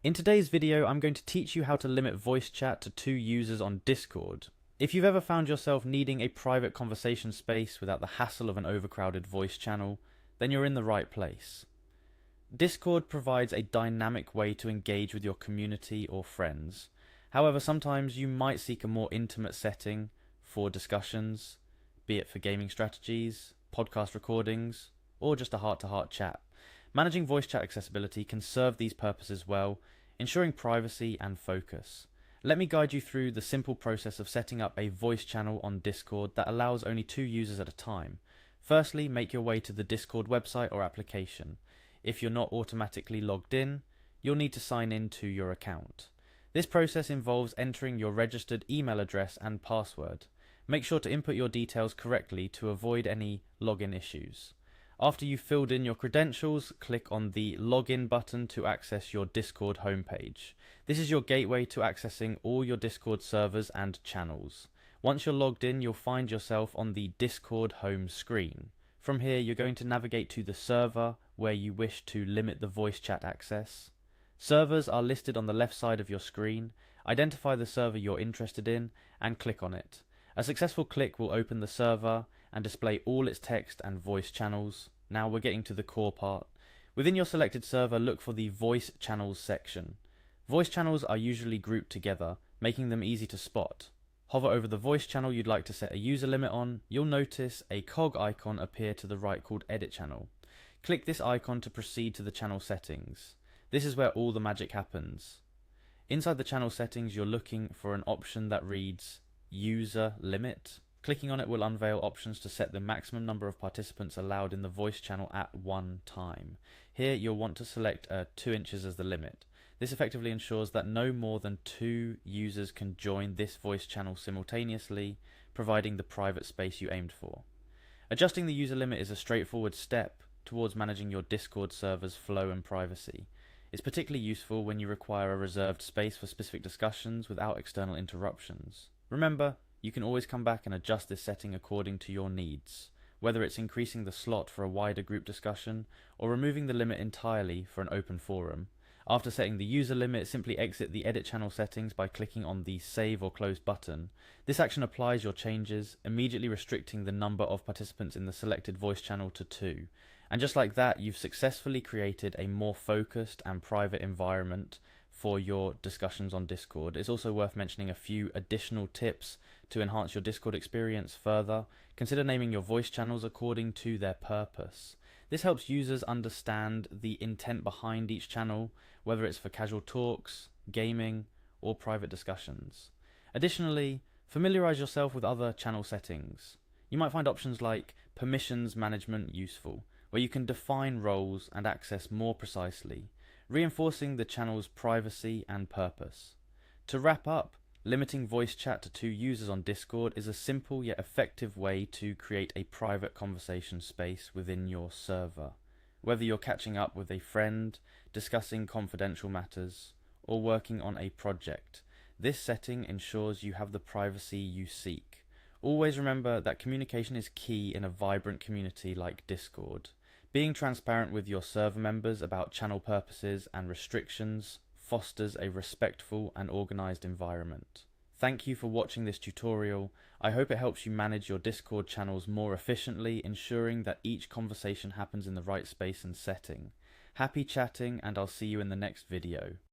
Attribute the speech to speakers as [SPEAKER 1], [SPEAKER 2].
[SPEAKER 1] In today's video, I'm going to teach you how to limit voice chat to 2 users on Discord. If you've ever found yourself needing a private conversation space without the hassle of an overcrowded voice channel, then you're in the right place. Discord provides a dynamic way to engage with your community or friends. However, sometimes you might seek a more intimate setting for discussions, be it for gaming strategies, podcast recordings, or just a heart-to-heart chat. Managing voice chat accessibility can serve these purposes well, ensuring privacy and focus. Let me guide you through the simple process of setting up a voice channel on Discord that allows only 2 users at a time. Firstly, make your way to the Discord website or application. If you're not automatically logged in, you'll need to sign in to your account. This process involves entering your registered email address and password. Make sure to input your details correctly to avoid any login issues. After you've filled in your credentials, click on the Login button to access your Discord homepage. This is your gateway to accessing all your Discord servers and channels. Once you're logged in, you'll find yourself on the Discord home screen. From here, you're going to navigate to the server where you wish to limit the voice chat access. Servers are listed on the left side of your screen. Identify the server you're interested in and click on it. A successful click will open the server and display all its text and voice channels. Now we're getting to the core part. Within your selected server, look for the voice channels section. Voice channels are usually grouped together, making them easy to spot. Hover over the voice channel you'd like to set a user limit on. You'll notice a cog icon appear to the right called Edit Channel. Click this icon to proceed to the channel settings. This is where all the magic happens. Inside the channel settings, you're looking for an option that reads User Limit. Clicking on it will unveil options to set the maximum number of participants allowed in the voice channel at one time. Here you'll want to select 2 inches as the limit. This effectively ensures that no more than 2 users can join this voice channel simultaneously, providing the private space you aimed for. Adjusting the user limit is a straightforward step towards managing your Discord server's flow and privacy. It's particularly useful when you require a reserved space for specific discussions without external interruptions. Remember, you can always come back and adjust this setting according to your needs, whether it's increasing the slot for a wider group discussion or removing the limit entirely for an open forum. After setting the user limit, simply exit the edit channel settings by clicking on the Save or Close button. This action applies your changes, immediately restricting the number of participants in the selected voice channel to 2. And just like that, you've successfully created a more focused and private environment for your discussions on Discord. It's also worth mentioning a few additional tips to enhance your Discord experience further. Consider naming your voice channels according to their purpose. This helps users understand the intent behind each channel, whether it's for casual talks, gaming, or private discussions. Additionally, familiarize yourself with other channel settings. You might find options like permissions management useful, where you can define roles and access more precisely, reinforcing the channel's privacy and purpose. To wrap up, limiting voice chat to 2 users on Discord is a simple yet effective way to create a private conversation space within your server. Whether you're catching up with a friend, discussing confidential matters, or working on a project, this setting ensures you have the privacy you seek. Always remember that communication is key in a vibrant community like Discord. Being transparent with your server members about channel purposes and restrictions fosters a respectful and organized environment. Thank you for watching this tutorial. I hope it helps you manage your Discord channels more efficiently, ensuring that each conversation happens in the right space and setting. Happy chatting, and I'll see you in the next video.